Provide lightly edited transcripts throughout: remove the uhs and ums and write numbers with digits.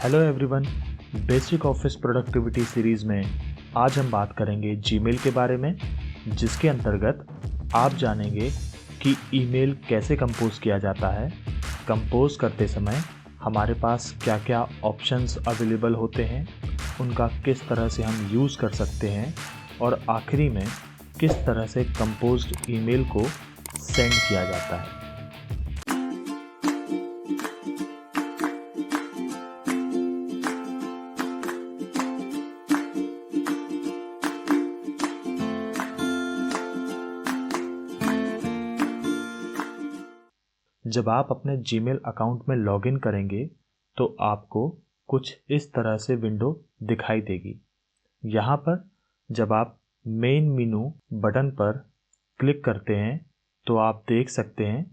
Hello everyone, basic office productivity series में आज हम बात करेंगे जीमेल के बारे में, जिसके अंतर्गत आप जानेंगे कि ईमेल कैसे कंपोज किया जाता है, कंपोज करते समय हमारे पास क्या क्या ऑप्शंस अवेलेबल होते हैं, उनका किस तरह से हम यूज़ कर सकते हैं और आखिरी में किस तरह से कंपोज्ड ईमेल को सेंड किया जाता है। जब आप अपने जीमेल अकाउंट में लॉगिन करेंगे तो आपको कुछ इस तरह से विंडो दिखाई देगी। यहाँ पर जब आप मेन मेनू बटन पर क्लिक करते हैं तो आप देख सकते हैं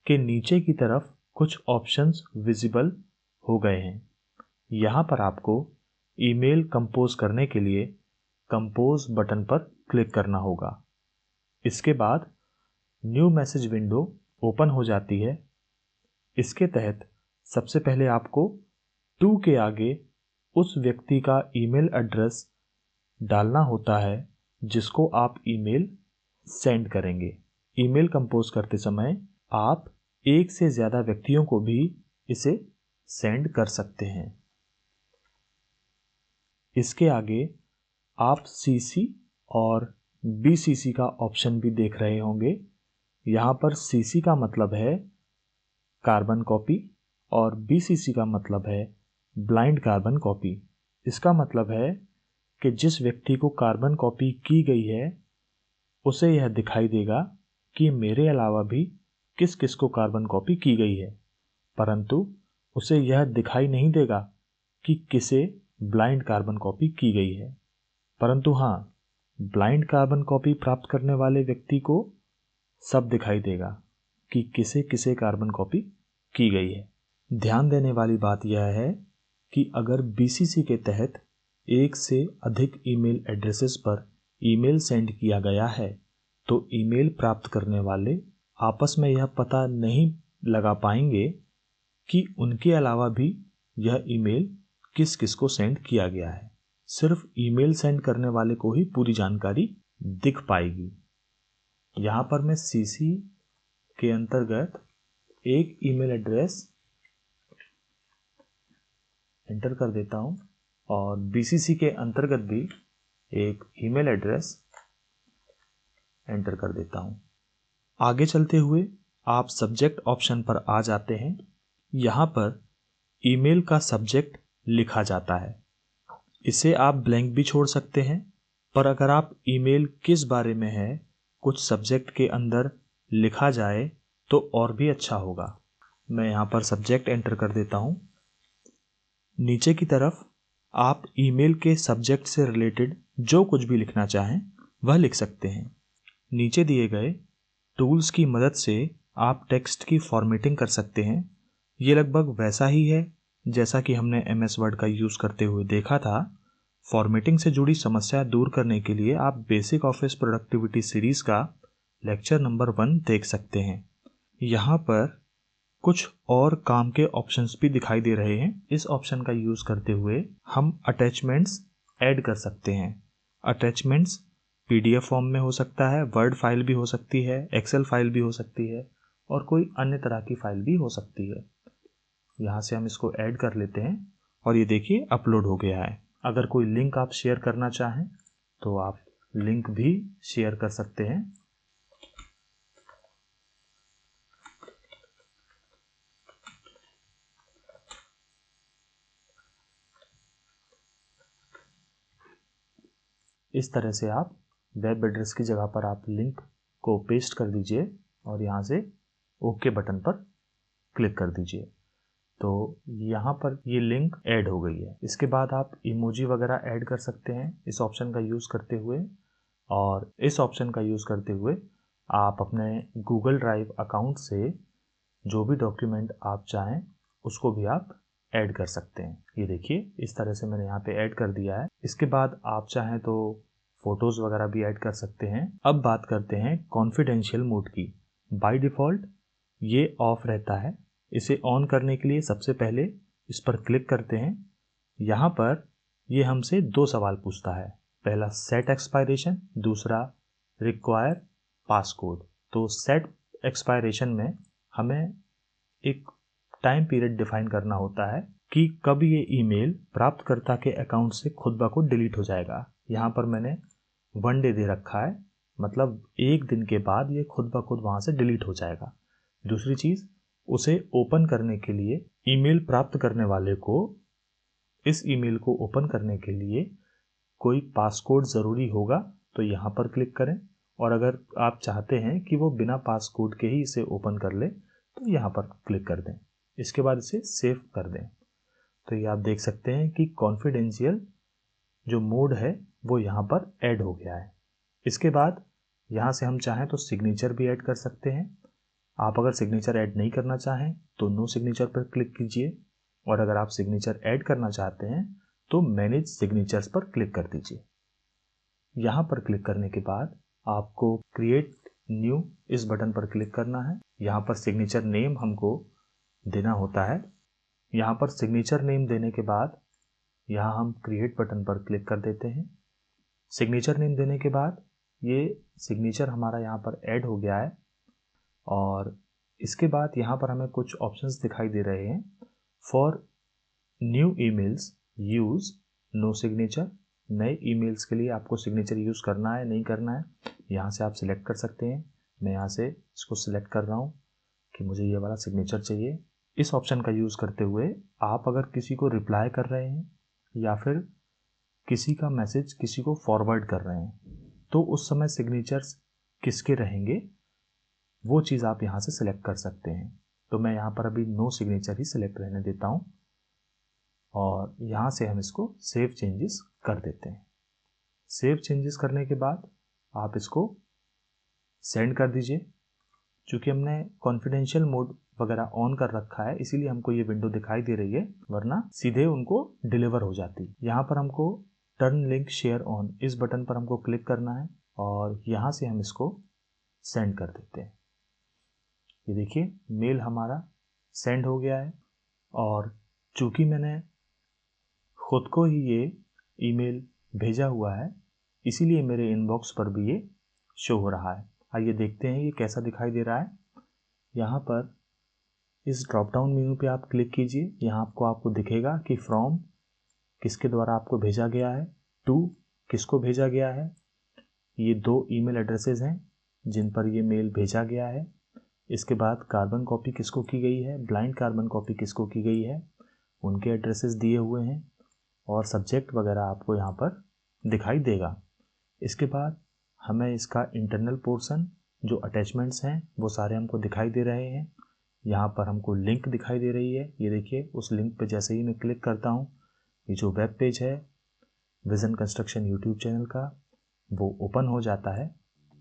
कि नीचे की तरफ कुछ ऑप्शंस विजिबल हो गए हैं। यहाँ पर आपको ईमेल कंपोज करने के लिए कंपोज बटन पर क्लिक करना होगा। इसके बाद न्यू मैसेज विंडो ओपन हो जाती है। इसके तहत सबसे पहले आपको टू के आगे उस व्यक्ति का ईमेल एड्रेस डालना होता है जिसको आप ईमेल सेंड करेंगे। ईमेल कंपोज करते समय आप एक से ज़्यादा व्यक्तियों को भी इसे सेंड कर सकते हैं। इसके आगे आप सीसी और बीसीसी का ऑप्शन भी देख रहे होंगे। यहाँ पर सीसी का मतलब है कार्बन कॉपी और बीसीसी का मतलब है ब्लाइंड कार्बन कॉपी। इसका मतलब है कि जिस व्यक्ति को कार्बन कॉपी की गई है उसे यह दिखाई देगा कि मेरे अलावा भी किस किस को कार्बन कॉपी की गई है, परंतु उसे यह दिखाई नहीं देगा कि किसे ब्लाइंड कार्बन कॉपी की गई है। परंतु हाँ, ब्लाइंड कार्बन कॉपी प्राप्त करने वाले व्यक्ति को सब दिखाई देगा कि किसे किसे कार्बन कॉपी की गई है। ध्यान देने वाली बात यह है कि अगर बीसीसी के तहत एक से अधिक ईमेल एड्रेसेस पर ईमेल सेंड किया गया है तो ईमेल प्राप्त करने वाले आपस में यह पता नहीं लगा पाएंगे कि उनके अलावा भी यह ईमेल किस किस को सेंड किया गया है। सिर्फ ईमेल सेंड करने वाले को ही पूरी जानकारी दिख पाएगी। यहाँ पर मैं सीसी के अंतर्गत एक ईमेल एड्रेस एंटर कर देता हूं और बीसीसी के अंतर्गत भी एक ईमेल एड्रेस एंटर कर देता हूं। आगे चलते हुए आप सब्जेक्ट ऑप्शन पर आ जाते हैं। यहां पर ईमेल का सब्जेक्ट लिखा जाता है। इसे आप ब्लैंक भी छोड़ सकते हैं, पर अगर आप ईमेल किस बारे में है कुछ सब्जेक्ट के अंदर लिखा जाए तो और भी अच्छा होगा। मैं यहाँ पर सब्जेक्ट एंटर कर देता हूँ। नीचे की तरफ आप ईमेल के सब्जेक्ट से रिलेटेड जो कुछ भी लिखना चाहें वह लिख सकते हैं। नीचे दिए गए टूल्स की मदद से आप टेक्स्ट की फॉर्मेटिंग कर सकते हैं। ये लगभग वैसा ही है जैसा कि हमने MS वर्ड का यूज़ करते हुए देखा था। फॉर्मेटिंग से जुड़ी समस्या दूर करने के लिए आप बेसिक ऑफिस प्रोडक्टिविटी सीरीज़ का लेक्चर नंबर 1 देख सकते हैं। यहाँ पर कुछ और काम के ऑप्शंस भी दिखाई दे रहे हैं। इस ऑप्शन का यूज़ करते हुए हम अटैचमेंट्स ऐड कर सकते हैं। अटैचमेंट्स PDF फॉर्म में हो सकता है, वर्ड फाइल भी हो सकती है, एक्सेल फाइल भी हो सकती है और कोई अन्य तरह की फाइल भी हो सकती है। यहाँ से हम इसको ऐड कर लेते हैं और ये देखिए अपलोड हो गया है। अगर कोई लिंक आप शेयर करना चाहें तो आप लिंक भी शेयर कर सकते हैं। इस तरह से आप वेब एड्रेस की जगह पर आप लिंक को पेस्ट कर दीजिए और यहाँ से ओके बटन पर क्लिक कर दीजिए। तो यहाँ पर ये लिंक ऐड हो गई है। इसके बाद आप इमोजी वगैरह ऐड कर सकते हैं इस ऑप्शन का यूज़ करते हुए, और इस ऑप्शन का यूज़ करते हुए आप अपने गूगल ड्राइव अकाउंट से जो भी डॉक्यूमेंट आप चाहें उसको भी आप ऐड कर सकते हैं। ये देखिए इस तरह से मैंने यहाँ पे ऐड कर दिया है। इसके बाद आप चाहें तो फोटोज़ वगैरह भी ऐड कर सकते हैं। अब बात करते हैं कॉन्फिडेंशियल मोड की। बाय डिफ़ॉल्ट ये ऑफ रहता है। इसे ऑन करने के लिए सबसे पहले इस पर क्लिक करते हैं यहाँ पर ये हमसे 2 सवाल पूछता है, पहला सेट एक्सपायरेशन, दूसरा रिक्वायर पासकोड। तो सेट एक्सपायरेशन में हमें एक टाइम पीरियड डिफाइन करना होता है कि कब ये ईमेल प्राप्तकर्ता के अकाउंट से खुद ब खुद डिलीट हो जाएगा। यहाँ पर मैंने 1 डे दे रखा है, मतलब 1 दिन के बाद ये खुद ब खुद वहाँ से डिलीट हो जाएगा। दूसरी चीज़, उसे ओपन करने के लिए ईमेल प्राप्त करने वाले को इस ईमेल को ओपन करने के लिए कोई पासकोड ज़रूरी होगा, तो यहाँ पर क्लिक करें। और अगर आप चाहते हैं कि वो बिना पासकोड के ही इसे ओपन कर ले तो यहाँ पर क्लिक कर दें। इसके बाद इसे सेव कर दें। तो ये आप देख सकते हैं कि कॉन्फिडेंशियल जो मोड है वो यहाँ पर ऐड हो गया है। इसके बाद यहाँ से हम चाहें तो सिग्नेचर भी ऐड कर सकते हैं। आप अगर सिग्नेचर ऐड नहीं करना चाहें तो नो सिग्नेचर पर क्लिक कीजिए, और अगर आप सिग्नेचर ऐड करना चाहते हैं तो मैनेज सिग्नेचर्स पर क्लिक कर दीजिए। यहाँ पर क्लिक करने के बाद आपको क्रिएट न्यू इस बटन पर क्लिक करना है। यहाँ पर सिग्नेचर नेम हमको देना होता है। यहाँ पर सिग्नेचर नेम देने के बाद यहाँ हम क्रिएट बटन पर क्लिक कर देते हैं। सिग्नेचर नेम देने के बाद ये सिग्नेचर हमारा यहाँ पर ऐड हो गया है, और इसके बाद यहाँ पर हमें कुछ ऑप्शंस दिखाई दे रहे हैं। For new emails use no signature, नए ईमेल्स के लिए आपको सिग्नेचर यूज़ करना है नहीं करना है, यहाँ से आप सिलेक्ट कर सकते हैं। मैं यहाँ से इसको सिलेक्ट कर रहा हूँ कि मुझे ये वाला सिग्नेचर चाहिए। इस ऑप्शन का यूज़ करते हुए आप अगर किसी को रिप्लाई कर रहे हैं या फिर किसी का मैसेज किसी को फॉरवर्ड कर रहे हैं तो उस समय सिग्नेचर्स किसके रहेंगे वो चीज़ आप यहाँ से सिलेक्ट कर सकते हैं। तो मैं यहाँ पर अभी नो सिग्नेचर ही सिलेक्ट रहने देता हूँ, और यहाँ से हम इसको सेव चेंजेस कर देते हैं। सेव चेंजेस करने के बाद आप इसको सेंड कर दीजिए। चूँकि हमने कॉन्फिडेंशियल मोड वगैरह ऑन कर रखा है इसीलिए हमको ये विंडो दिखाई दे रही है, वरना सीधे उनको डिलीवर हो जाती। यहाँ पर हमको टर्न लिंक शेयर ऑन इस बटन पर हमको क्लिक करना है, और यहाँ से हम इसको सेंड कर देते हैं। ये देखिए मेल हमारा सेंड हो गया है, और चूँकि मैंने खुद को ही ये ईमेल भेजा हुआ है इसीलिए मेरे इनबॉक्स पर भी ये शो हो रहा है। आइए देखते हैं ये कैसा दिखाई दे रहा है। यहाँ पर इस ड्रॉप डाउन मेनू पे आप क्लिक कीजिए। यहाँ आपको दिखेगा कि फ्रॉम किसके द्वारा आपको भेजा गया है, टू किसको भेजा गया है। ये 2 ईमेल एड्रेसेस हैं जिन पर ये मेल भेजा गया है। इसके बाद कार्बन कॉपी किसको की गई है, ब्लाइंड कार्बन कॉपी किसको की गई है, उनके एड्रेसेस दिए हुए हैं, और सब्जेक्ट वगैरह आपको यहाँ पर दिखाई देगा। इसके बाद हमें इसका इंटरनल पोर्शन जो अटैचमेंट्स हैं वो सारे हमको दिखाई दे रहे हैं। यहाँ पर हमको लिंक दिखाई दे रही है। ये देखिए उस लिंक पे जैसे ही मैं क्लिक करता हूँ ये जो वेब पेज है विज़न कंस्ट्रक्शन यूट्यूब चैनल का वो ओपन हो जाता है।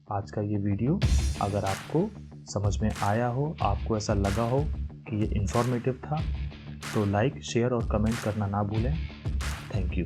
आज का ये वीडियो अगर आपको समझ में आया हो, आपको ऐसा लगा हो कि ये इन्फॉर्मेटिव था, तो लाइक शेयर और कमेंट करना ना भूलें। Thank you.